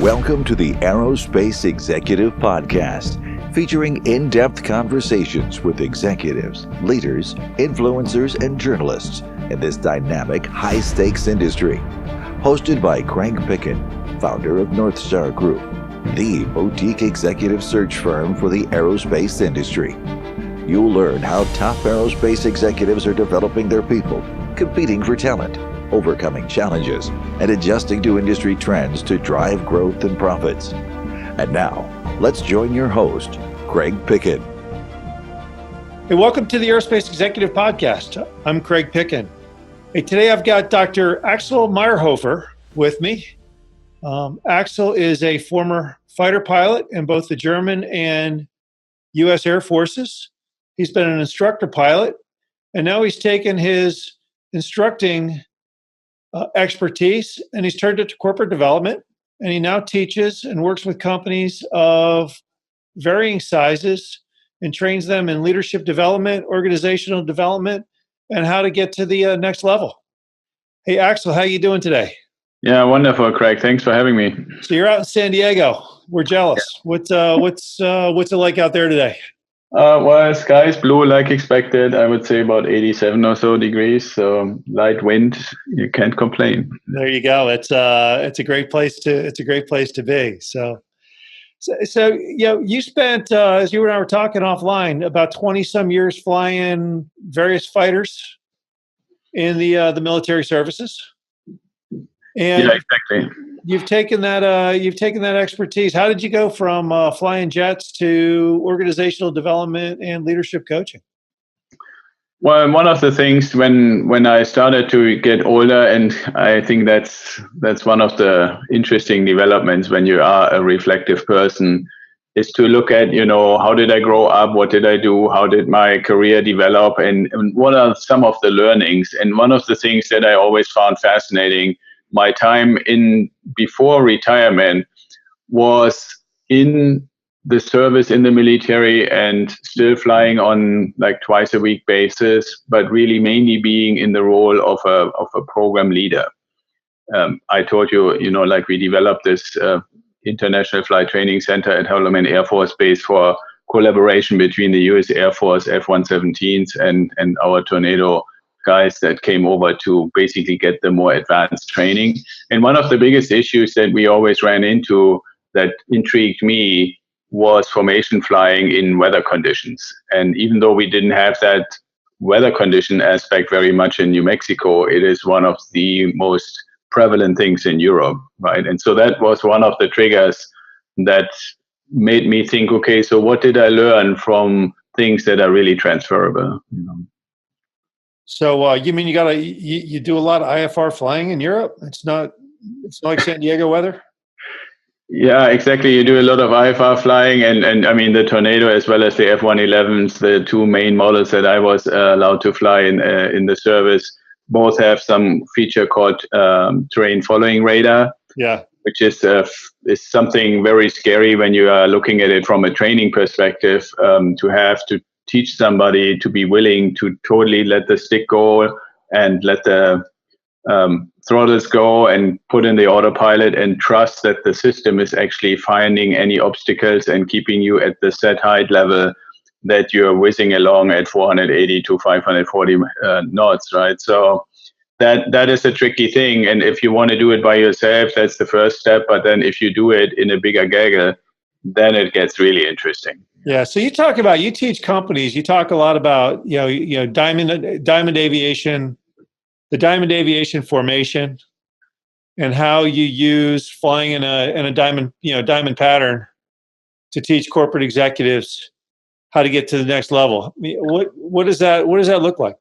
Welcome to the Aerospace Executive Podcast, featuring in-depth conversations with executives, leaders, influencers, and journalists in this dynamic, high-stakes industry. Hosted by Craig Picken, founder of North Star Group, the boutique executive search firm for the aerospace industry. You'll learn how top aerospace executives are developing their people, competing for talent, overcoming challenges, and adjusting to industry trends to drive growth and profits. And now, let's join your host, Craig Picken. Hey, welcome to the Aerospace Executive Podcast. I'm Craig Picken. Hey, today I've got Dr. Axel Meierhoefer with me. Axel is a former fighter pilot in both the German and U.S. Air Forces. He's been an instructor pilot, and now he's taken his instructing expertise and he's turned it to corporate development, and he now teaches and works with companies of varying sizes and trains them in leadership development, organizational development, and how to get to the next level. Hey, Axel, how you doing today? Yeah, wonderful, Craig. Thanks for having me. So you're out in San Diego. We're jealous. Yeah. What's it like out there today? Well, sky's blue like expected. I would say about 87 or so degrees. So light wind, you can't complain. There you go. It's a great place to be. So you spent, as you and I were talking offline, about 20 some years flying various fighters in the military services. And yeah, exactly. You've taken that expertise. How did you go from flying jets to organizational development and leadership coaching? Well, one of the things when I started to get older, and I think that's one of the interesting developments when you are a reflective person, is to look at, how did I grow up? What did I do? How did my career develop? And what are some of the learnings? And one of the things that I always found fascinating, my time in before retirement was in the service in the military and still flying on like twice a week basis, but really mainly being in the role of a program leader. I told you, like we developed this International Flight Training Center at Holloman Air Force Base for collaboration between the U.S. Air Force F-117s and our Tornado guys that came over to basically get the more advanced training. And one of the biggest issues that we always ran into that intrigued me was formation flying in weather conditions. And even though we didn't have that weather condition aspect very much in New Mexico, it is one of the most prevalent things in Europe, right? And so that was one of the triggers that made me think, okay, so what did I learn from things that are really transferable? So you mean you do a lot of IFR flying in Europe? It's not like San Diego weather? Yeah, exactly. You do a lot of IFR flying, and I mean the Tornado as well as the F-111s, the two main models that I was allowed to fly in the service, both have some feature called terrain following radar. Yeah, which is something very scary when you are looking at it from a training perspective, to have to teach somebody to be willing to totally let the stick go and let the throttles go and put in the autopilot and trust that the system is actually finding any obstacles and keeping you at the set height level that you're whizzing along at 480 to 540 knots, right? So that is a tricky thing. And if you want to do it by yourself, that's the first step. But then if you do it in a bigger gaggle, then it gets really interesting. Yeah. So you teach companies, you talk a lot about, diamond aviation, the diamond aviation formation, and how you use flying in a diamond pattern to teach corporate executives how to get to the next level. I mean, what does that look like?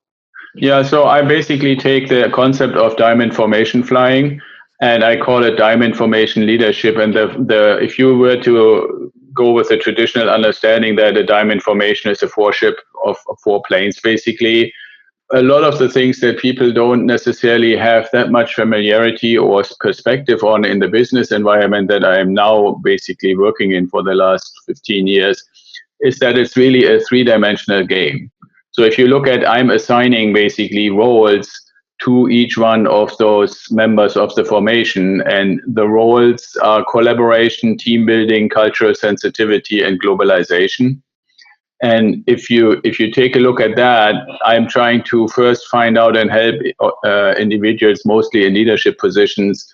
Yeah. So I basically take the concept of diamond formation flying and I call it diamond formation leadership. And if you were to go with the traditional understanding that a diamond formation is a four-ship of four planes, basically, a lot of the things that people don't necessarily have that much familiarity or perspective on in the business environment that I am now basically working in for the last 15 years is that it's really a three-dimensional game. So if you look at, I'm assigning basically roles to each one of those members of the formation. And the roles are collaboration, team building, cultural sensitivity, and globalization. And if you take a look at that, I'm trying to first find out and help individuals, mostly in leadership positions,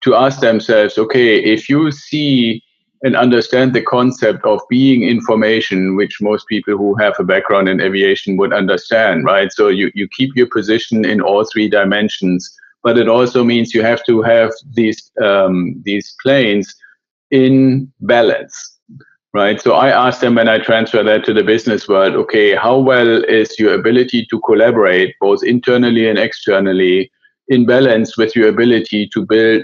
to ask themselves, okay, if you see and understand the concept of being information, which most people who have a background in aviation would understand, right? So you keep your position in all three dimensions, but it also means you have to have these planes in balance. Right. So I asked them when I transfer that to the business world, okay, how well is your ability to collaborate both internally and externally in balance with your ability to build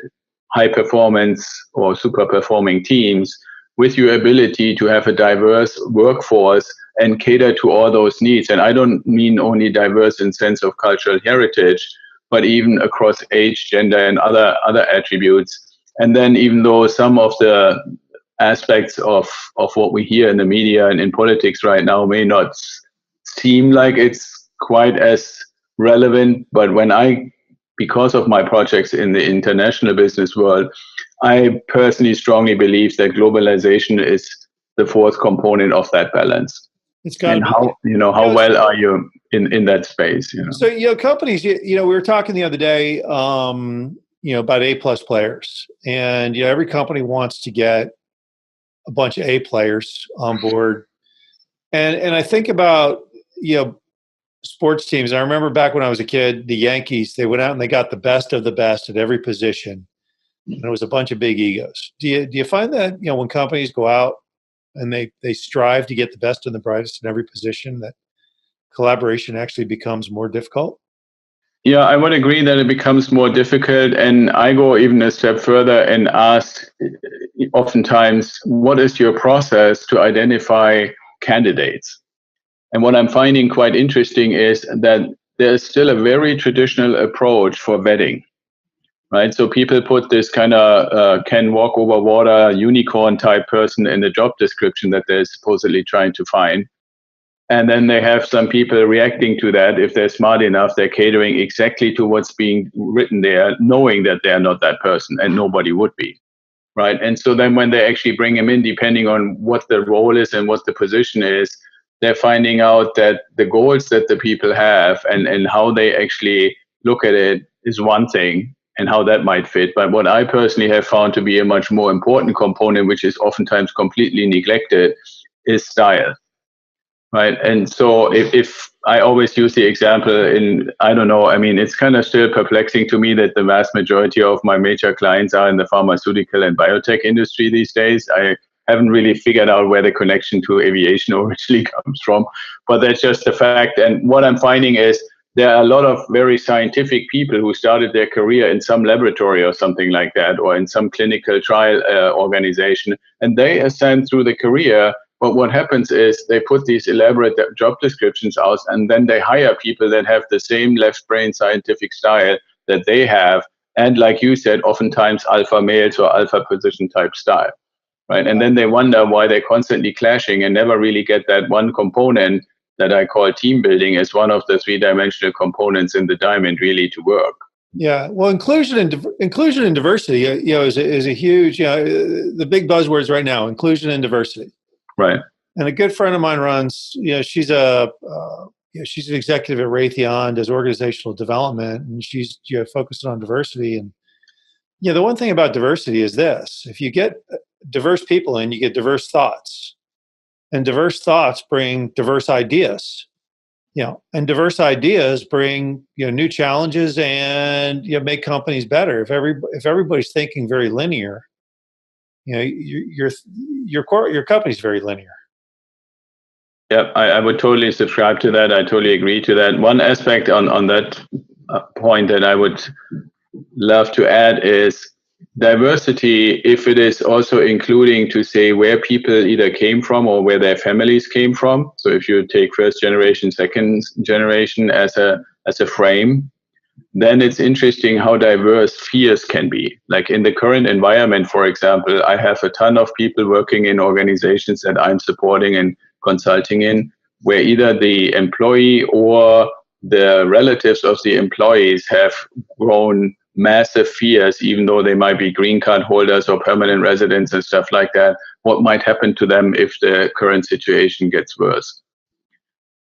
high performance or super performing teams, with your ability to have a diverse workforce and cater to all those needs? And I don't mean only diverse in sense of cultural heritage, but even across age, gender, and other attributes. And then even though some of the aspects of what we hear in the media and in politics right now may not seem like it's quite as relevant, but because of my projects in the international business world, I personally strongly believe that globalization is the fourth component of that balance. It's got to be. How well are you in that space? So, companies, we were talking the other day, about A+ players, and every company wants to get a bunch of A players on board. And I think about, sports teams. I remember back when I was a kid, the Yankees, they went out and they got the best of the best at every position. And it was a bunch of big egos. Do you find that, when companies go out and they strive to get the best and the brightest in every position, that collaboration actually becomes more difficult? Yeah, I would agree that it becomes more difficult. And I go even a step further and ask oftentimes, what is your process to identify candidates? And what I'm finding quite interesting is that there's still a very traditional approach for vetting, right? So people put this kind of can walk over water, unicorn type person in the job description that they're supposedly trying to find. And then they have some people reacting to that. If they're smart enough, they're catering exactly to what's being written there, knowing that they're not that person, and nobody would be, right? And so then when they actually bring them in, depending on what the role is and what the position is, they're finding out that the goals that the people have and how they actually look at it is one thing, and how that might fit. But what I personally have found to be a much more important component, which is oftentimes completely neglected, is style. Right. And so if I always use the example it's kind of still perplexing to me that the vast majority of my major clients are in the pharmaceutical and biotech industry these days. I haven't really figured out where the connection to aviation originally comes from, but that's just a fact. And what I'm finding is there are a lot of very scientific people who started their career in some laboratory or something like that, or in some clinical trial organization, and they ascend through the career. But what happens is they put these elaborate job descriptions out, and then they hire people that have the same left brain scientific style that they have. And like you said, oftentimes alpha males or alpha position type style, right? And then they wonder why they're constantly clashing and never really get that one component that I call team building as one of the three-dimensional components in the diamond really to work. Yeah, well, inclusion and diversity, is a huge, the big buzzwords right now: inclusion and diversity. Right. And a good friend of mine runs, she's an executive at Raytheon, does organizational development, and she's focused on diversity. And the one thing about diversity is this: if you get diverse people in, you get diverse thoughts, and diverse thoughts bring diverse ideas. And diverse ideas bring new challenges and make companies better. If everybody's thinking very linear, your company's very linear. Yeah, I would totally subscribe to that. I totally agree to that. One aspect on that point that I would love to add is diversity, if it is also including to say where people either came from or where their families came from. So if you take first generation, second generation as a frame, then it's interesting how diverse fears can be. Like in the current environment, for example, I have a ton of people working in organizations that I'm supporting and consulting in, where either the employee or the relatives of the employees have grown massive fears, even though they might be green card holders or permanent residents and stuff like that, what might happen to them if the current situation gets worse.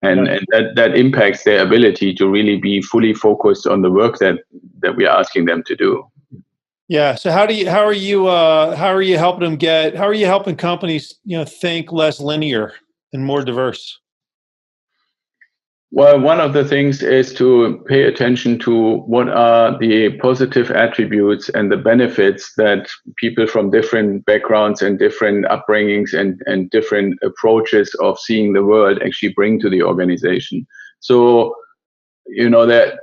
And that impacts their ability to really be fully focused on the work that we are asking them to do. Yeah. So how are you helping companies, think less linear and more diverse? Well, one of the things is to pay attention to what are the positive attributes and the benefits that people from different backgrounds and different upbringings and different approaches of seeing the world actually bring to the organization. So, that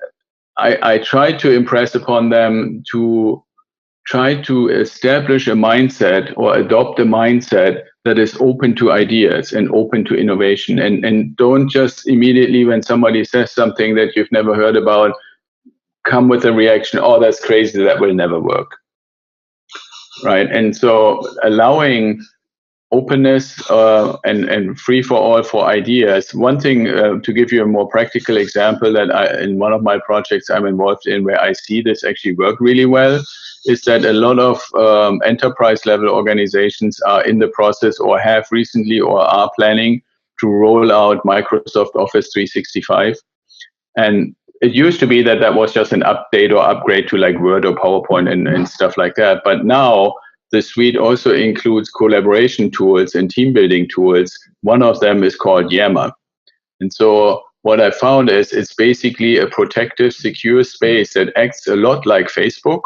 I try to impress upon them to try to establish a mindset or adopt a mindset that is open to ideas and open to innovation. And don't just immediately, when somebody says something that you've never heard about, come with a reaction, oh, that's crazy, that will never work. Right? And so allowing openness and free for all for ideas. One thing, to give you a more practical example, that in one of my projects I'm involved in where I see this actually work really well, is that a lot of enterprise level organizations are in the process or have recently or are planning to roll out Microsoft Office 365. And it used to be that was just an update or upgrade to like Word or PowerPoint and stuff like that. But now the suite also includes collaboration tools and team building tools. One of them is called Yammer. And so what I found is it's basically a protective, secure space that acts a lot like Facebook.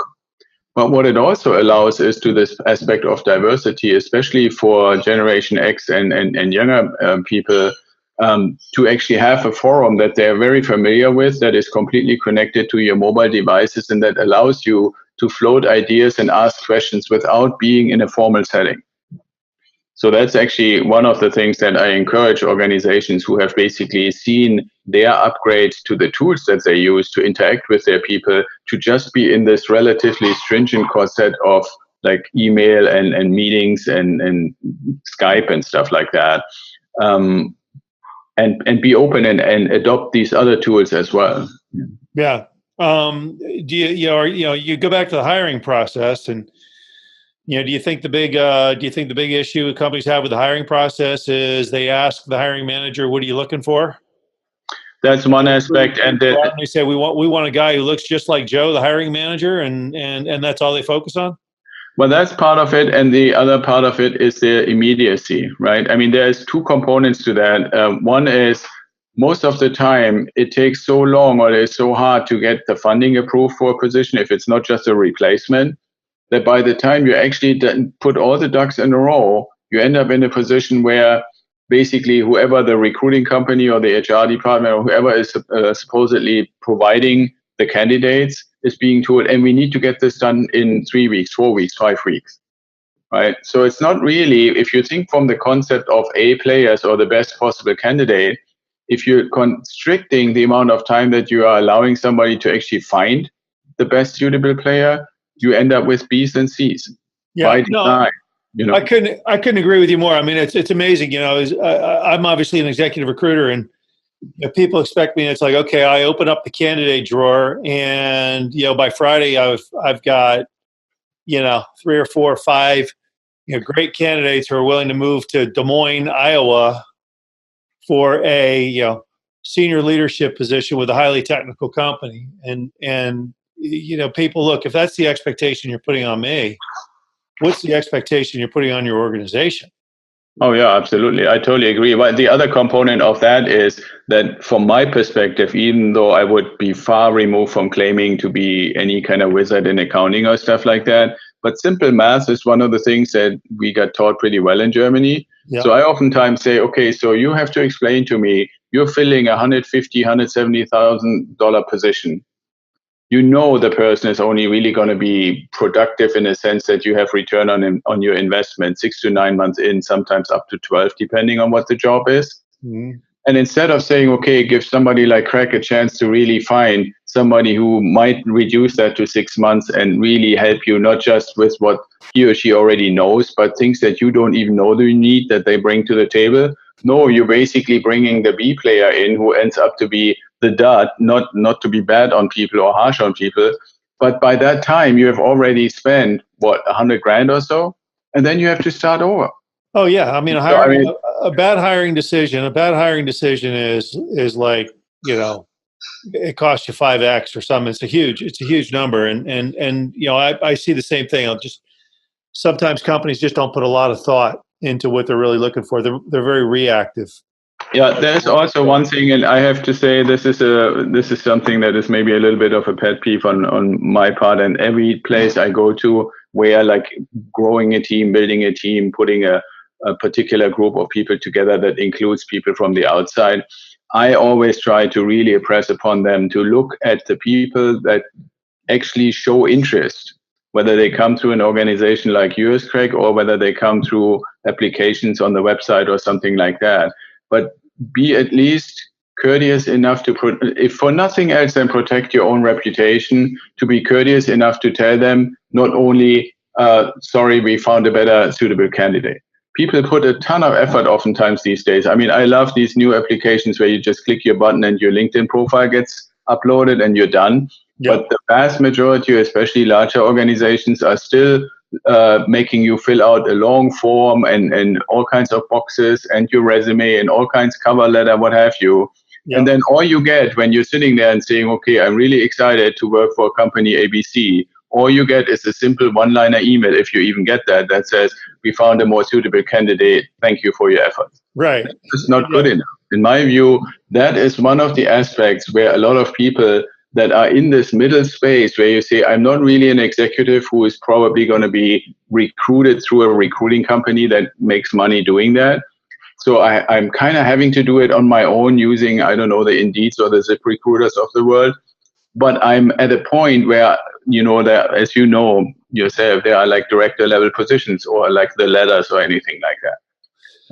But what it also allows is to this aspect of diversity, especially for Generation X and younger people, to actually have a forum that they're very familiar with, that is completely connected to your mobile devices, and that allows you to float ideas and ask questions without being in a formal setting. So that's actually one of the things that I encourage organizations who have basically seen their upgrade to the tools that they use to interact with their people to just be in this relatively stringent corset of like email and meetings and Skype and stuff like that. And be open and adopt these other tools as well. Yeah. Do you go back to the hiring process, and do you think the big issue companies have with the hiring process is they ask the hiring manager, "What are you looking for?" That's one aspect, and they say we want a guy who looks just like Joe, the hiring manager, and that's all they focus on. Well, that's part of it, and the other part of it is the immediacy, right? I mean, there's two components to that. One is most of the time it takes so long or it's so hard to get the funding approved for a position if it's not just a replacement, that by the time you actually put all the ducks in a row, you end up in a position where basically whoever the recruiting company or the HR department or whoever is supposedly providing the candidates is being told, and we need to get this done in 3 weeks, 4 weeks, 5 weeks, right? So it's not really, if you think from the concept of A players or the best possible candidate, if you're constricting the amount of time that you are allowing somebody to actually find the best suitable player, you end up with B's and C's. Yeah, by design. I couldn't agree with you more. I mean, it's amazing. I'm obviously an executive recruiter, and people expect me. It's like, okay, I open up the candidate drawer, and by Friday, I've got 3 or 4 or 5 great candidates who are willing to move to Des Moines, Iowa, for a senior leadership position with a highly technical company, and people look, if that's the expectation you're putting on me, what's the expectation you're putting on your organization? Oh, yeah, absolutely. I totally agree. But the other component of that is that from my perspective, even though I would be far removed from claiming to be any kind of wizard in accounting or stuff like that, but simple math is one of the things that we got taught pretty well in Germany. Yeah. So I oftentimes say, okay, so you have to explain to me, you're filling $150,000, $170,000 position. The person is only really going to be productive in a sense that you have return on your investment 6 to 9 months in, sometimes up to 12, depending on what the job is. Mm-hmm. And instead of saying, okay, give somebody like Craig a chance to really find somebody who might reduce that to 6 months and really help you, not just with what he or she already knows, but things that you don't even know you need that they bring to the table. No, you're basically bringing the B player in who ends up to be the dot, not to be bad on people or harsh on people, but by that time you have already spent what, 100 grand or so, and then you have to start over. Oh yeah, I mean, So, I mean, a bad hiring decision. A bad hiring decision is like, it costs you 5x or something. It's a huge number, and I see the same thing. Sometimes companies just don't put a lot of thought into what they're really looking for. They're very reactive. Yeah, there's also one thing, and I have to say this is something that is maybe a little bit of a pet peeve on my part. And every place I go to where like growing a team, building a team, putting a particular group of people together that includes people from the outside, I always try to really impress upon them to look at the people that actually show interest, whether they come through an organization like yours, Craig, or whether they come through applications on the website or something like that. But be at least courteous enough to if for nothing else than protect your own reputation, to be courteous enough to tell them not only, sorry, we found a better suitable candidate. People put a ton of effort oftentimes these days. I mean, I love these new applications where you just click your button and your LinkedIn profile gets uploaded and you're done. Yep. But the vast majority, especially larger organizations, are still making you fill out a long form and all kinds of boxes and your resume and all kinds of cover letter, what have you. Yep. And then all you get when you're sitting there and saying, okay, I'm really excited to work for company ABC, all you get is a simple one-liner email, if you even get that says, we found a more suitable candidate. Thank you for your efforts. Right. It's not good enough. In my view, that is one of the aspects where a lot of people that are in this middle space where you say, I'm not really an executive who is probably going to be recruited through a recruiting company that makes money doing that. So I'm kind of having to do it on my own using, I don't know, the Indeeds or the ZipRecruiters of the world. But I'm at a point where, that, as you know yourself, there are like director level positions or like the ladders or anything like that.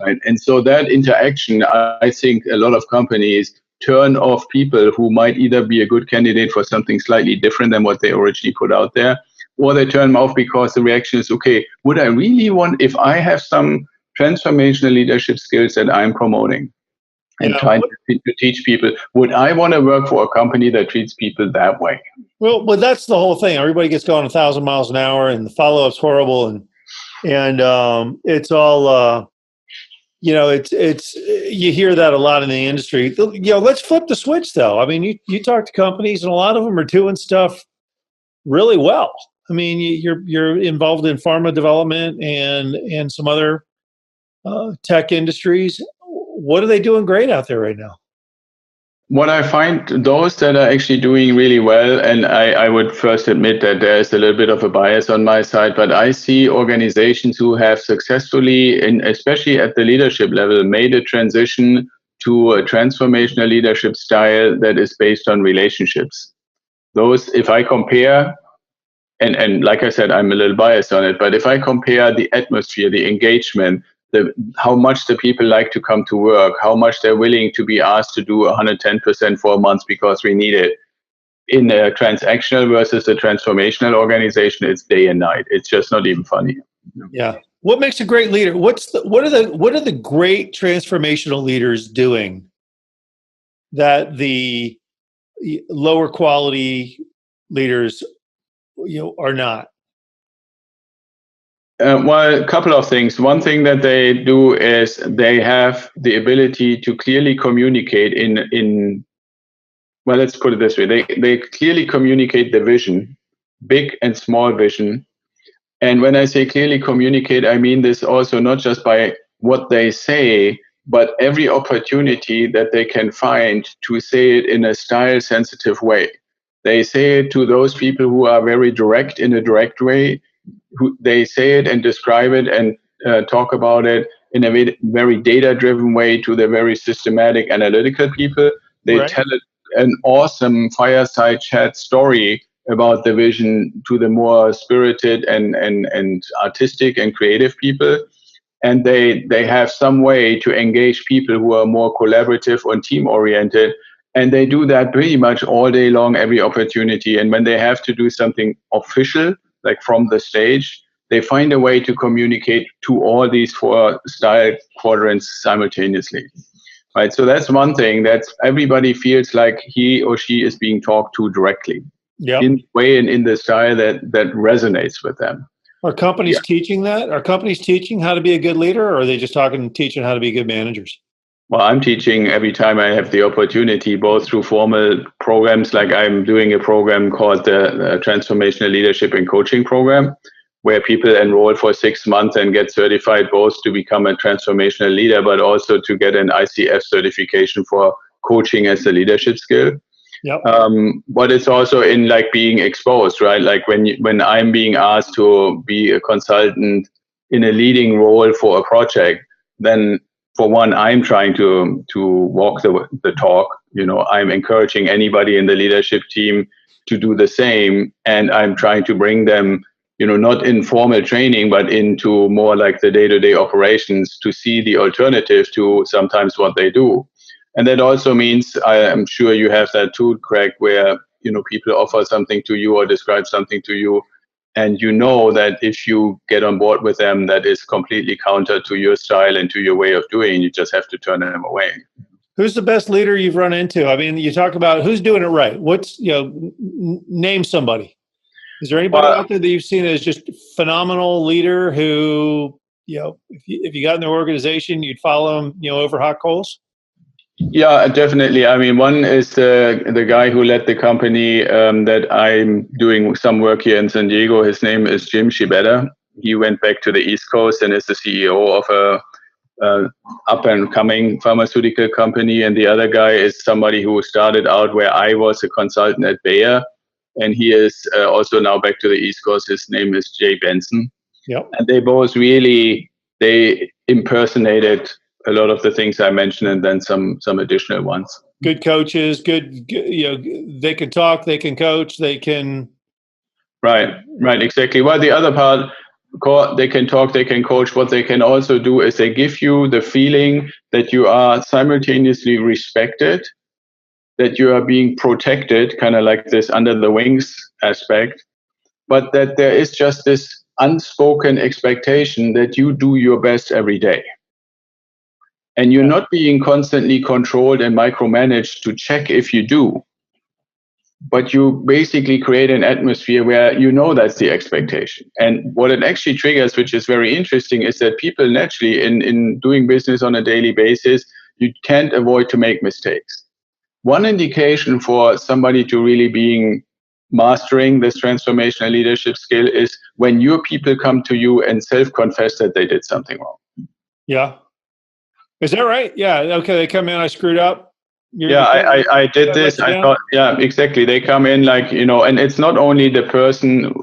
Right? And so that interaction, I think a lot of companies turn off people who might either be a good candidate for something slightly different than what they originally put out there, or they turn them off because the reaction is, okay, would I really want, if I have some transformational leadership skills that I'm promoting and trying to teach people, would I want to work for a company that treats people that way? Well, but that's the whole thing. Everybody gets going 1,000 miles an hour and the follow-up's horrible. And it's all, it's you hear that a lot in the industry. Let's flip the switch though. I mean, you talk to companies and a lot of them are doing stuff really well. I mean, you're involved in pharma development and some other tech industries. What are they doing great out there right now? What I find, those that are actually doing really well, and I would first admit that there is a little bit of a bias on my side, but I see organizations who have successfully, especially at the leadership level, made a transition to a transformational leadership style that is based on relationships. Those, if I compare, and like I said, I'm a little biased on it, but if I compare the atmosphere, the engagement, how much the people like to come to work, how much they're willing to be asked to do 110% for a month because we need it, in a transactional versus a transformational organization, it's day and night. It's just not even funny. Yeah. What makes a great leader? What are the great transformational leaders doing that the lower quality leaders are not? Well, a couple of things. One thing that they do is they have the ability to clearly communicate well, let's put it this way. They clearly communicate the vision, big and small vision. And when I say clearly communicate, I mean this also not just by what they say, but every opportunity that they can find to say it in a style-sensitive way. They say it to those people who are very direct in a direct way. They say it and describe it and talk about it in a very data-driven way to the very systematic, analytical people. They tell it an awesome fireside chat story about the vision to the more spirited and artistic and creative people. And they have some way to engage people who are more collaborative or team-oriented. And they do that pretty much all day long, every opportunity. And when they have to do something official, like from the stage, they find a way to communicate to all these 4 style quadrants simultaneously. right? So that's one thing, that everybody feels like he or she is being talked to directly in the way and in the style that resonates with them. Are companies teaching that? Are companies teaching how to be a good leader, or are they just teaching how to be good managers? Well, I'm teaching every time I have the opportunity, both through formal programs, like I'm doing a program called the Transformational Leadership and Coaching Program, where people enroll for 6 months and get certified both to become a transformational leader, but also to get an ICF certification for coaching as a leadership skill. But it's also in like being exposed, right? Like when I'm being asked to be a consultant in a leading role for a project, then for one, I'm trying to walk the talk. I'm encouraging anybody in the leadership team to do the same, and I'm trying to bring them, not in formal training, but into more like the day-to-day operations, to see the alternative to sometimes what they do. And that also means, I am sure you have that too, Craig, where people offer something to you or describe something to you, and that if you get on board with them, that is completely counter to your style and to your way of doing, you just have to turn them away. Who's the best leader you've run into? I mean, you talk about who's doing it right. What's, name somebody. Is there anybody out there that you've seen as just phenomenal leader who, if you got in their organization, you'd follow them, over hot coals? Yeah, definitely. I mean, one is the guy who led the company that I'm doing some work here in San Diego. His name is Jim Shibeta. He went back to the East Coast and is the CEO of a up and coming pharmaceutical company. And the other guy is somebody who started out where I was a consultant at Bayer, and he is also now back to the East Coast. His name is Jay Benson. Yep. And they both they impersonated a lot of the things I mentioned, and then some additional ones. Good coaches, good, they can talk, they can coach, they can. Right, exactly. Well, the other part, they can talk, they can coach. What they can also do is they give you the feeling that you are simultaneously respected, that you are being protected, kind of like this under the wings aspect, but that there is just this unspoken expectation that you do your best every day. And you're not being constantly controlled and micromanaged to check if you do, but you basically create an atmosphere where that's the expectation. And what it actually triggers, which is very interesting, is that people naturally in doing business on a daily basis, you can't avoid to make mistakes. One indication for somebody to really being mastering this transformational leadership skill is when your people come to you and self-confess that they did something wrong. Yeah. Is that right? Yeah. Okay. They come in, I screwed up. I did this. I thought, exactly. They come in like, and it's not only the person,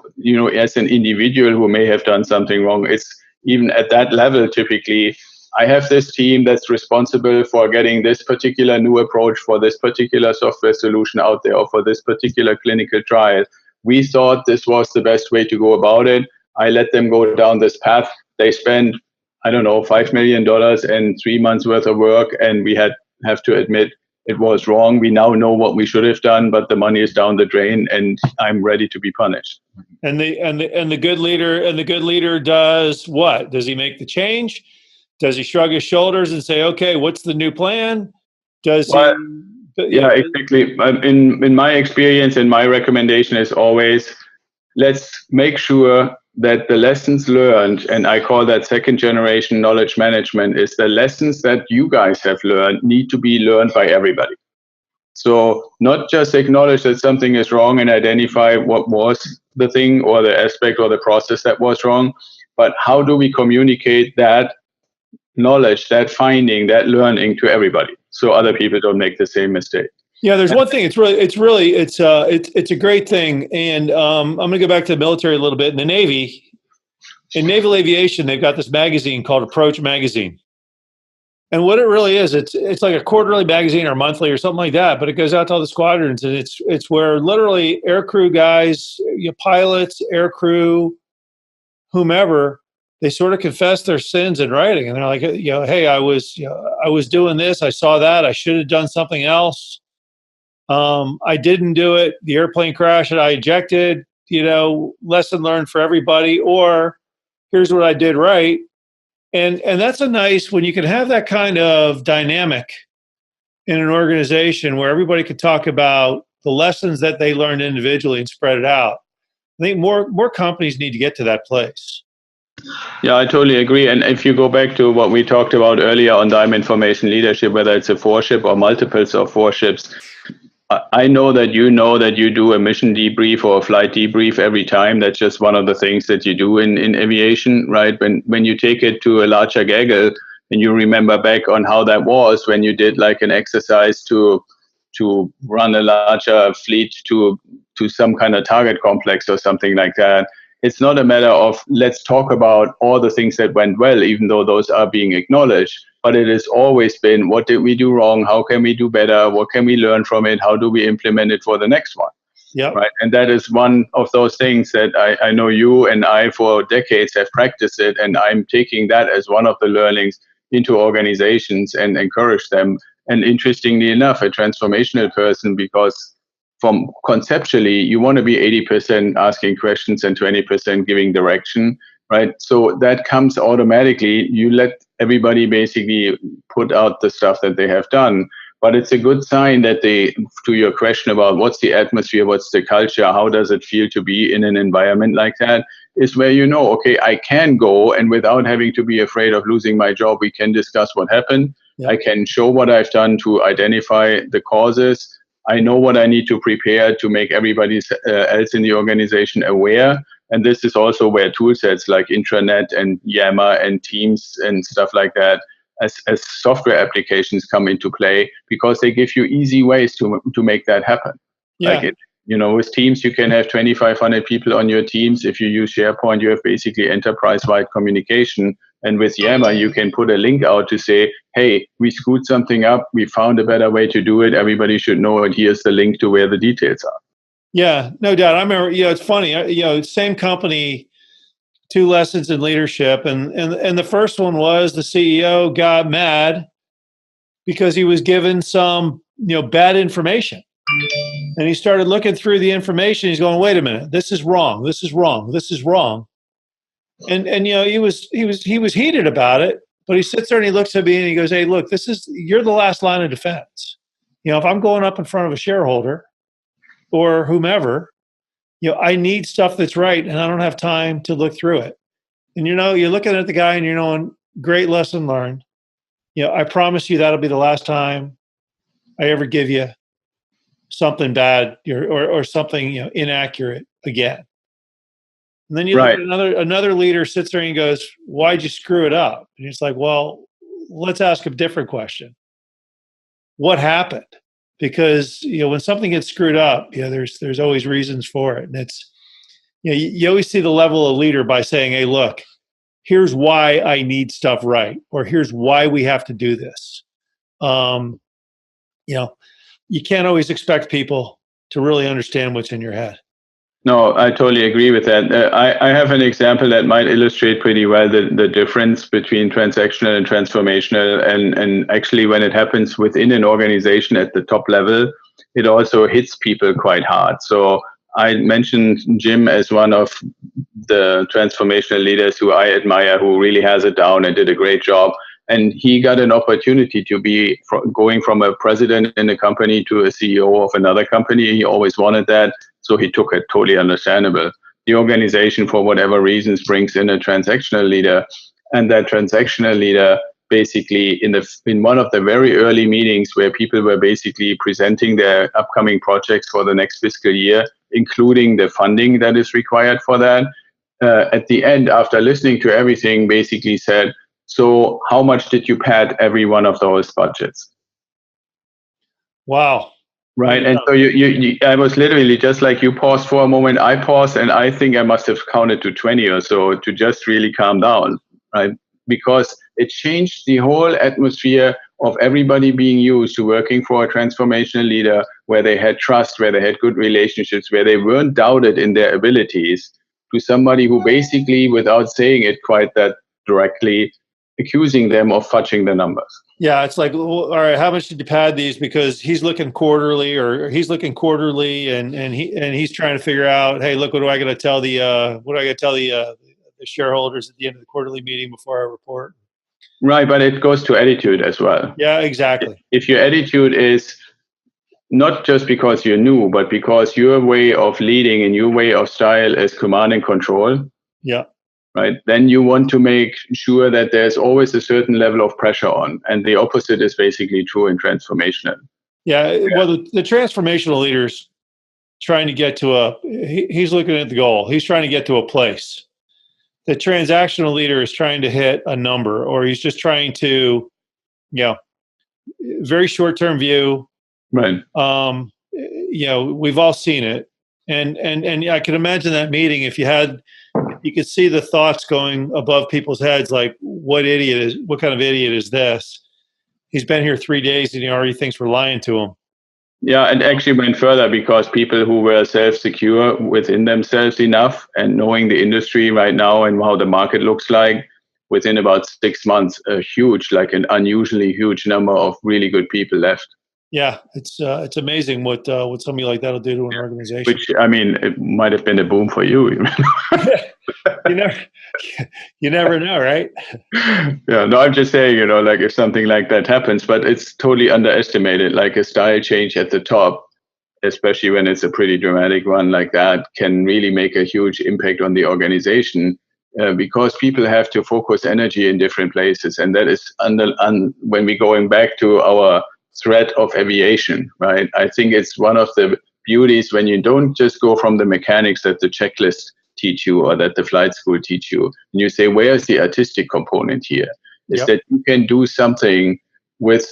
as an individual who may have done something wrong. It's even at that level, typically, I have this team that's responsible for getting this particular new approach for this particular software solution out there, or for this particular clinical trial. We thought this was the best way to go about it. I let them go down this path. They spend, I don't know, $5 million and 3 months worth of work, and we have to admit it was wrong. We now know what we should have done, but the money is down the drain, and I'm ready to be punished. And the good leader does what? Does he make the change? Does he shrug his shoulders and say, "Okay, what's the new plan"? Exactly. In my experience, and my recommendation is always, let's make sure that the lessons learned, and I call that second generation knowledge management, is the lessons that you guys have learned need to be learned by everybody. So not just acknowledge that something is wrong and identify what was the thing or the aspect or the process that was wrong, but how do we communicate that knowledge, that finding, that learning to everybody, so other people don't make the same mistake. Yeah, there's one thing. It's a great thing. And I'm going to go back to the military a little bit. In the Navy, in naval aviation, they've got this magazine called Approach Magazine. And what it really is, it's like a quarterly magazine or monthly or something like that. But it goes out to all the squadrons, and it's where literally aircrew guys, pilots, aircrew, whomever, they sort of confess their sins in writing, and they're like, hey, I was doing this, I saw that, I should have done something else. I didn't do it. The airplane crashed and I ejected, lesson learned for everybody, or here's what I did right. And that's a nice, when you can have that kind of dynamic in an organization where everybody could talk about the lessons that they learned individually and spread it out. I think more companies need to get to that place. Yeah, I totally agree. And if you go back to what we talked about earlier on time information leadership, whether it's a 4-ship or multiples of 4-ships, I know that you do a mission debrief or a flight debrief every time. That's just one of the things that you do in aviation, right? When you take it to a larger gaggle and you remember back on how that was when you did like an exercise to run a larger fleet to some kind of target complex or something like that. It's not a matter of let's talk about all the things that went well, even though those are being acknowledged. But it has always been, what did we do wrong? How can we do better? What can we learn from it? How do we implement it for the next one? Yeah. Right. And that is one of those things that I know you and I for decades have practiced it. And I'm taking that as one of the learnings into organizations and encourage them. And interestingly enough, a transformational person, because from conceptually, you want to be 80% asking questions and 20% giving direction, right? So that comes automatically. You let everybody basically put out the stuff that they have done. But it's a good sign that they, to your question about what's the atmosphere, what's the culture, how does it feel to be in an environment like that, is where okay, I can go and without having to be afraid of losing my job, we can discuss what happened. Yep. I can show what I've done to identify the causes. I know what I need to prepare to make everybody else in the organization aware. And this is also where tool sets like intranet and Yammer and Teams and stuff like that as software applications come into play, because they give you easy ways to make that happen. Yeah. Like with Teams, you can have 2,500 people on your Teams. If you use SharePoint, you have basically enterprise-wide communication. And with Yammer, you can put a link out to say, hey, we screwed something up. We found a better way to do it. Everybody should know it. Here's the link to where the details are. Yeah, no doubt. I remember, it's funny, same company, 2 lessons in leadership. And the first one was the CEO got mad because he was given some, bad information. And he started looking through the information. He's going, wait a minute, this is wrong. This is wrong. This is wrong. And he was heated about it, but he sits there and he looks at me and he goes, hey, look, you're the last line of defense. If I'm going up in front of a shareholder or whomever, I need stuff that's right, and I don't have time to look through it. And you're looking at the guy and you're knowing, great lesson learned. I promise you that'll be the last time I ever give you something bad or something inaccurate again. And then you look at another leader sits there and he goes, why'd you screw it up? And he's like, well, let's ask a different question. What happened? Because when something gets screwed up, there's always reasons for it. And it's you always see the level of leader by saying, hey, look, here's why I need stuff right, or here's why we have to do this. You can't always expect people to really understand what's in your head. No, I totally agree with that. I have an example that might illustrate pretty well the difference between transactional and transformational. And actually, when it happens within an organization at the top level, it also hits people quite hard. So I mentioned Jim as one of the transformational leaders who I admire, who really has it down and did a great job. And he got an opportunity to be going from a president in a company to a CEO of another company. He always wanted that. So he took it, totally understandable. The organization, for whatever reasons, brings in a transactional leader. And that transactional leader basically in one of the very early meetings where people were basically presenting their upcoming projects for the next fiscal year, including the funding that is required for that, at the end, after listening to everything, basically said, so how much did you pad every one of those budgets? Wow. Right. And so I was literally just like you paused for a moment. I paused and I think I must have counted to 20 or so to just really calm down. Right. Because it changed the whole atmosphere of everybody being used to working for a transformational leader where they had trust, where they had good relationships, where they weren't doubted in their abilities, to somebody who basically, without saying it quite that directly, accusing them of fudging the numbers. Yeah, it's like, well, all right, how much did you pad these? Because he's looking quarterly, and he's trying to figure out, hey, look, what do I got to tell the shareholders at the end of the quarterly meeting before I report? Right, but it goes to attitude as well. Yeah, exactly. If your attitude is not just because you're new, but because your way of leading and your way of style is command and control, Yeah. right? Then you want to make sure that there's always a certain level of pressure on. And the opposite is basically true in transformational. Yeah. Well, the transformational leader's trying to get to he's looking at the goal. He's trying to get to a place. The transactional leader is trying to hit a number, or he's just trying to, very short-term view. Right. We've all seen it. And I can imagine that meeting if you could see the thoughts going above people's heads, like, what kind of idiot is this? He's been here 3 days and he already thinks we're lying to him. Yeah, and actually went further because people who were self-secure within themselves enough and knowing the industry right now and how the market looks like, within about 6 months, an unusually huge number of really good people left. Yeah, it's amazing what somebody like that'll do to an organization. Which, I mean, it might have been a boom for you. You never know, right? Yeah, no, I'm just saying, like if something like that happens, but it's totally underestimated. Like a style change at the top, especially when it's a pretty dramatic one like that, can really make a huge impact on the organization because people have to focus energy in different places. And that is when we're going back to our thread of aviation, right? I think it's one of the beauties when you don't just go from the mechanics that the checklist teach you or that the flight school teach you, and you say, where's the artistic component here? Is that you can do something with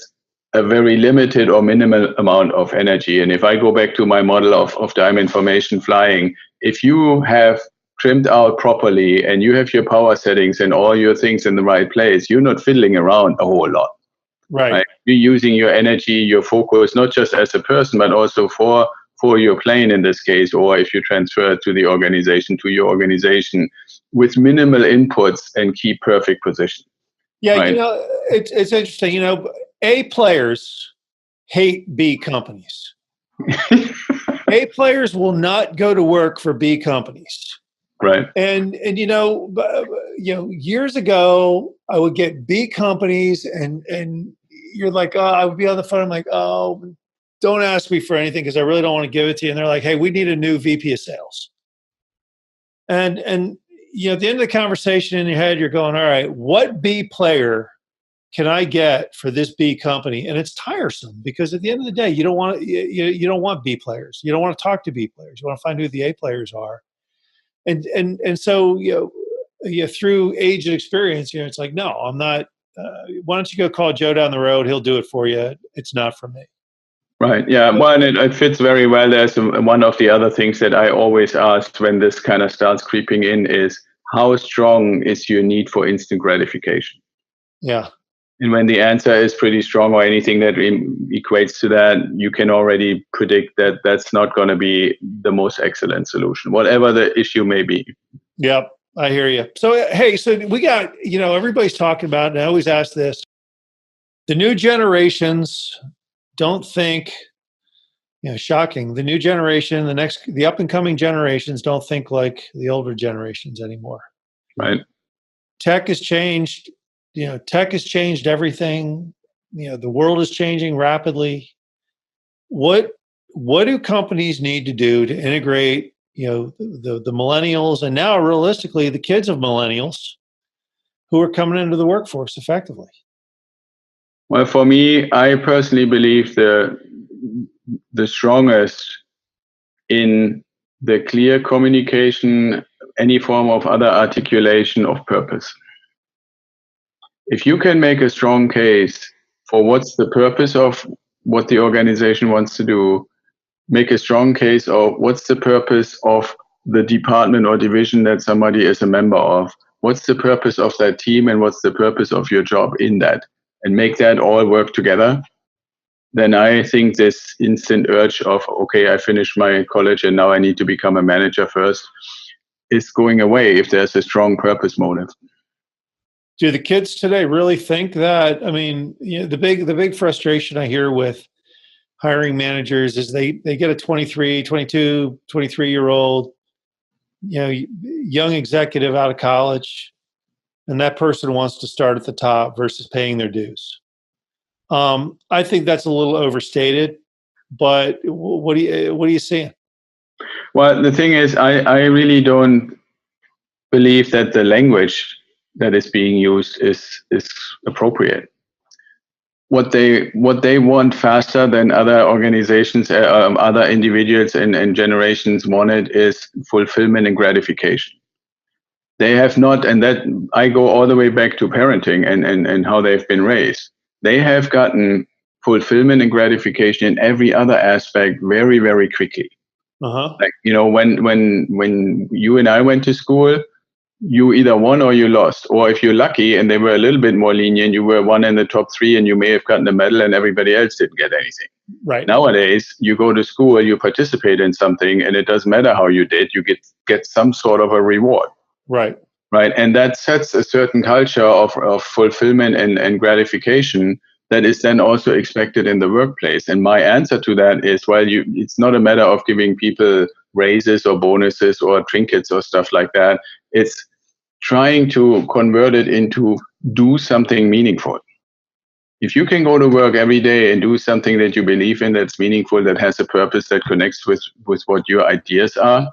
a very limited or minimal amount of energy. And if I go back to my model of diamond formation flying, if you have trimmed out properly and you have your power settings and all your things in the right place, you're not fiddling around a whole lot. Right. You're using your energy, your focus, not just as a person, but also for your plane in this case, or if you transfer to your organization with minimal inputs and keep perfect position. Yeah, right? It's interesting. A players hate B companies. A players will not go to work for B companies. Right. And years ago, I would get B companies, and you're like, oh, I would be on the phone. I'm like, oh, don't ask me for anything because I really don't want to give it to you. And they're like, hey, we need a new VP of sales. And at the end of the conversation in your head, you're going, all right, what B player can I get for this B company? And it's tiresome because at the end of the day, you don't want you don't want B players. You don't want to talk to B players. You want to find who the A players are. And so through age and experience, it's like, no, I'm not. Why don't you go call Joe down the road? He'll do it for you. It's not for me. Right. Yeah. Well, and it fits very well. There's one of the other things that I always ask when this kind of starts creeping in is, how strong is your need for instant gratification? Yeah. And when the answer is pretty strong or anything that equates to that, you can already predict that that's not going to be the most excellent solution, whatever the issue may be. Yep. I hear you. So, hey, we got, everybody's talking about, and I always ask this, the new generations don't think, shocking. The new generation, the up and coming generations don't think like the older generations anymore. Right. Tech has changed. Tech has changed everything. The world is changing rapidly. What do companies need to do to integrate, the millennials and now realistically the kids of millennials who are coming into the workforce effectively? Well, for me, I personally believe the strongest in the clear communication, any form of other articulation of purpose. If you can make a strong case for what's the purpose of what the organization wants to do, make a strong case of what's the purpose of the department or division that somebody is a member of, what's the purpose of that team, and what's the purpose of your job in that, and make that all work together, then I think this instant urge of, okay, I finished my college and now I need to become a manager first, is going away if there's a strong purpose motive. Do the kids today really think that? I mean, the big frustration I hear with hiring managers is they get a 23, 22, 23-year-old, young executive out of college, and that person wants to start at the top versus paying their dues. I think that's a little overstated, but what do you see? Well, the thing is, I really don't believe that the language that is being used is appropriate. What they want faster than other organizations, other individuals and generations wanted is fulfillment and gratification. They have not, and that I go all the way back to parenting and how they've been raised. They have gotten fulfillment and gratification in every other aspect very, very quickly. Like, when you and I went to school, you either won or you lost. Or if you're lucky and they were a little bit more lenient, you were one in the top three and you may have gotten a medal and everybody else didn't get anything. Right. Nowadays, you go to school, you participate in something, and it doesn't matter how you did, you get some sort of a reward. Right. Right. And that sets a certain culture of fulfillment and gratification that is then also expected in the workplace. And my answer to that is, well, it's not a matter of giving people raises or bonuses or trinkets or stuff like that. It's trying to convert it into do something meaningful. If you can go to work every day and do something that you believe in, that's meaningful, that has a purpose, that connects with what your ideas are,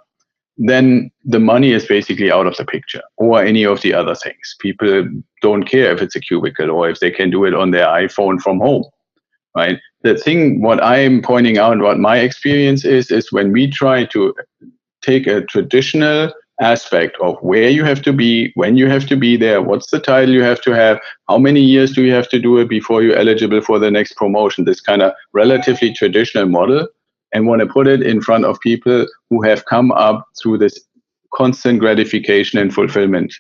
then the money is basically out of the picture, or any of the other things. People don't care if it's a cubicle or if they can do it on their iPhone from home, right? The thing, what I'm pointing out, what my experience is when we try to take a traditional aspect of where you have to be, when you have to be there, what's the title you have to have, how many years do you have to do it before you're eligible for the next promotion, this kind of relatively traditional model, and want to put it in front of people who have come up through this constant gratification and fulfillment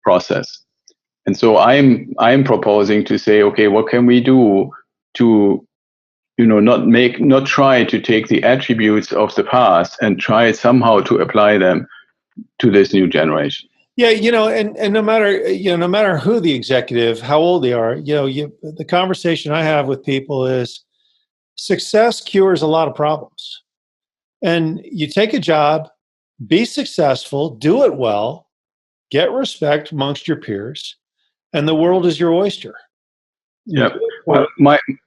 process. And so I'm proposing to say, okay, what can we do to not try to take the attributes of the past and try somehow to apply them to this new generation. Yeah, and no matter who the executive, how old they are, the conversation I have with people is success cures a lot of problems. And you take a job, be successful, do it well, get respect amongst your peers, and the world is your oyster. Yeah.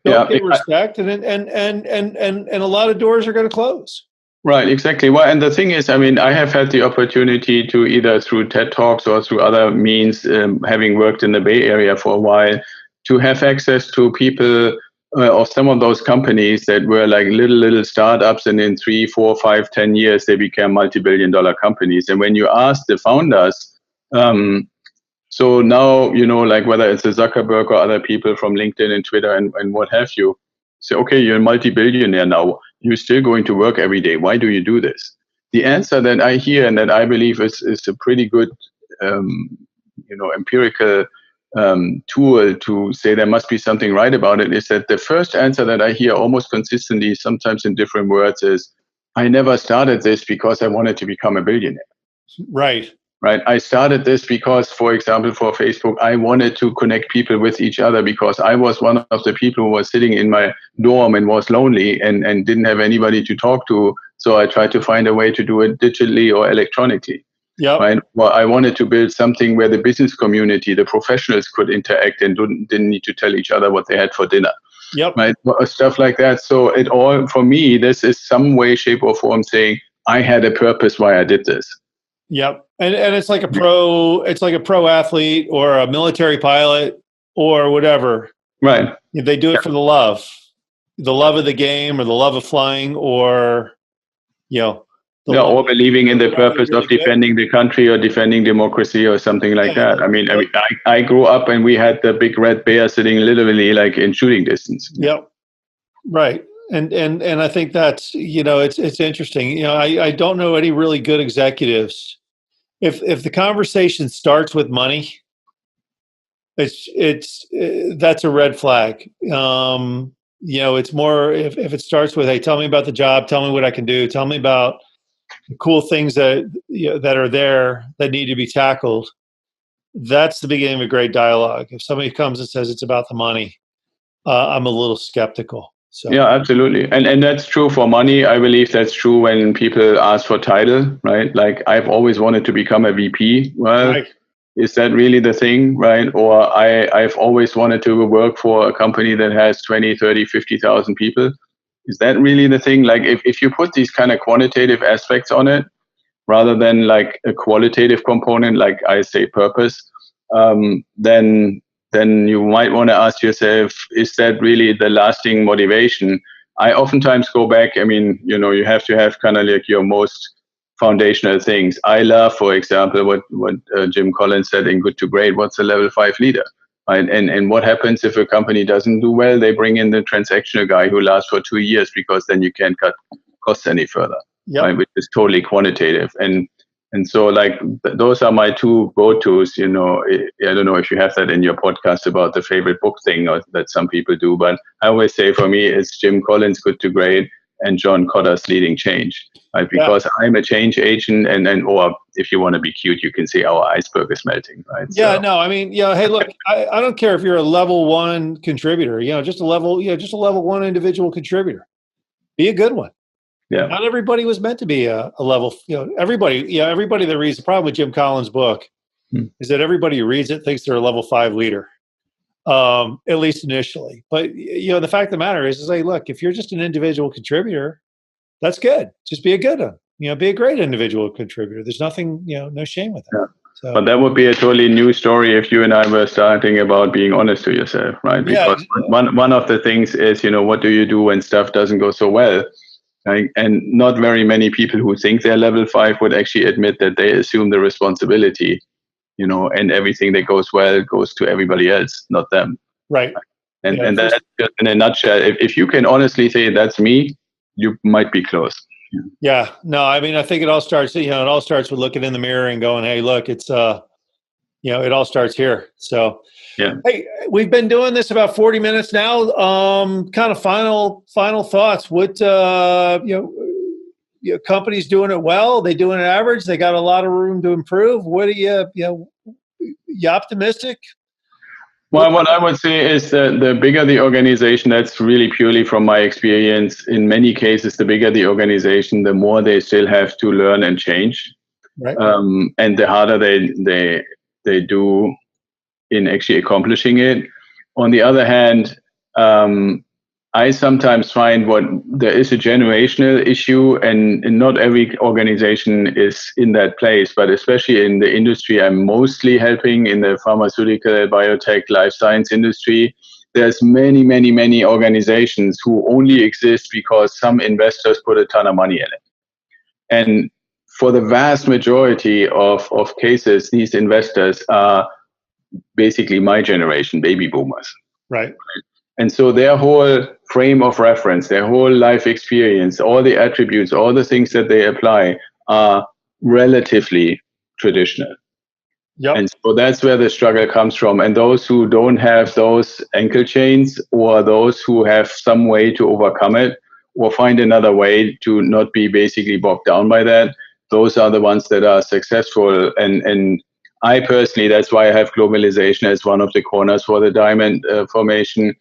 Get respect, and a lot of doors are going to close. Right, exactly. Well, and the thing is, I have had the opportunity to, either through TED Talks or through other means, having worked in the Bay Area for a while, to have access to people of some of those companies that were like little startups, and in 3, 4, 5, 10 years, they became multi-billion-dollar companies. And when you ask the founders, so now, like whether it's a Zuckerberg or other people from LinkedIn and Twitter and what have you, say, okay, you're a multi-billionaire now. You're still going to work every day. Why do you do this? The answer that I hear and that I believe is a pretty good, empirical tool to say there must be something right about it, is that the first answer that I hear almost consistently, sometimes in different words, is, I never started this because I wanted to become a billionaire. Right. Right. I started this because, for example, for Facebook, I wanted to connect people with each other because I was one of the people who was sitting in my dorm and was lonely and didn't have anybody to talk to. So I tried to find a way to do it digitally or electronically. Yeah. Right. Well, I wanted to build something where the business community, the professionals, could interact and didn't need to tell each other what they had for dinner. Yep. Right. Stuff like that. So it all, for me, this is some way, shape, or form saying I had a purpose why I did this. Yep. And it's like a pro athlete or a military pilot or whatever. Right. They do it for the love of the game, or the love of flying, or, or believing in the purpose of defending the country or defending democracy or something like that. I grew up and we had the big red bear sitting literally like in shooting distance. Yep. Right. And I think that's, it's interesting. I don't know any really good executives. If the conversation starts with money, it's that's a red flag. It's more if it starts with, hey, tell me about the job, tell me what I can do, tell me about the cool things that that are there that need to be tackled. That's the beginning of a great dialogue. If somebody comes and says it's about the money, I'm a little skeptical. So. Yeah, absolutely. And that's true for money. I believe that's true when people ask for title, right? Like, I've always wanted to become a VP. Well, right. is that really the thing, right? Or I've always wanted to work for a company that has 20, 30, 50,000 people. Is that really the thing? Like if you put these kind of quantitative aspects on it, rather than like a qualitative component, like I say purpose, then you might want to ask yourself, is that really the lasting motivation? I oftentimes go back, I mean, you have to have kind of like your most foundational things. I love, for example, what Jim Collins said in Good to Great, what's a level 5 leader? Right? And what happens if a company doesn't do well? They bring in the transactional guy who lasts for 2 years because then you can't cut costs any further, right? Which is totally quantitative. And so like those are my two go-tos. I don't know if you have that in your podcast about the favorite book thing or that some people do, but I always say for me it's Jim Collins' Good to Great and John Kotter's Leading Change, right? Because I'm a change agent, or if you want to be cute, you can say our iceberg is melting, right? Yeah, so. No, I mean, hey, look, I don't care if you're a level 1 contributor, just a level 1 individual contributor. Be a good one. Yeah. Not everybody was meant to be a level, everybody that reads, the problem with Jim Collins' book is that everybody who reads it thinks they're a level 5 leader, at least initially. But, the fact of the matter is hey, look, if you're just an individual contributor, that's good. Just be a good one. Be a great individual contributor. There's nothing, no shame with that. Yeah. So, but that would be a totally new story if you and I were starting about being honest to yourself, right? Because one of the things is, what do you do when stuff doesn't go so well? Right? And not very many people who think they're level 5 would actually admit that they assume the responsibility, and everything that goes well goes to everybody else, not them. Right. And that's just in a nutshell. If you can honestly say that's me, you might be close. Yeah. No, I mean, I think it all starts, it all starts with looking in the mirror and going, hey, look, it's, it all starts here. So, yeah. Hey, we've been doing this about 40 minutes now. Kind of final thoughts. What, companies doing it well? They doing it average? They got a lot of room to improve. What are you optimistic? Well, what I would say is that the bigger the organization, that's really purely from my experience. In many cases, the bigger the organization, the more they still have to learn and change. Right. And the harder they do in actually accomplishing it. On the other hand, I sometimes find there is a generational issue, and not every organization is in that place, but especially in the industry I'm mostly helping, in the pharmaceutical, biotech, life science industry, there's many, many, many organizations who only exist because some investors put a ton of money in it. And for the vast majority of cases, these investors are basically my generation, baby boomers. Right. And so their whole frame of reference, their whole life experience, all the attributes, all the things that they apply are relatively traditional. Yep. And so that's where the struggle comes from. And those who don't have those ankle chains, or those who have some way to overcome it, or find another way to not be basically bogged down by that, those are the ones that are successful. And I personally, that's why I have globalization as one of the corners for the diamond formation.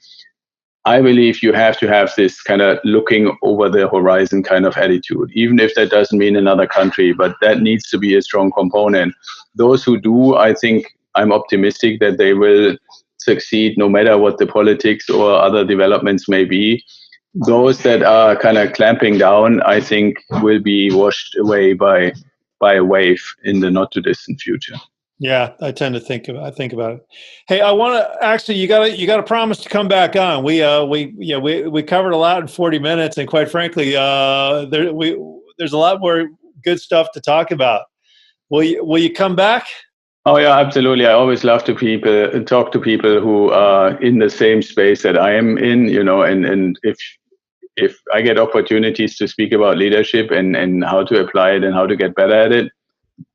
I believe you have to have this kind of looking over the horizon kind of attitude, even if that doesn't mean another country, but that needs to be a strong component. Those who do, I think I'm optimistic that they will succeed no matter what the politics or other developments may be. Those that are kind of clamping down, I think will be washed away by a wave in the not too distant future. Yeah, I tend to think about it. Hey, I want to actually, you got to promise to come back on. We covered a lot in 40 minutes, and quite frankly, there's a lot more good stuff to talk about. Will you come back? Oh yeah, absolutely. I always love to talk to people who are in the same space that I am in, and if I get opportunities to speak about leadership and how to apply it and how to get better at it,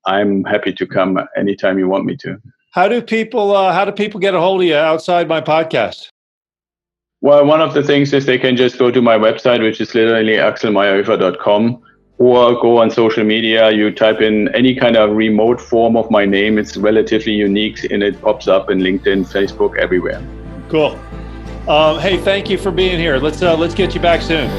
I'm happy to come anytime you want me to. How do people get a hold of you outside my podcast? Well, one of the things is they can just go to my website, which is literally axelmeierhoefer.com, or go on social media. You type in any kind of remote form of my name. It's relatively unique, and it pops up in LinkedIn, Facebook, everywhere. Cool. Hey, thank you for being here. Let's get you back soon.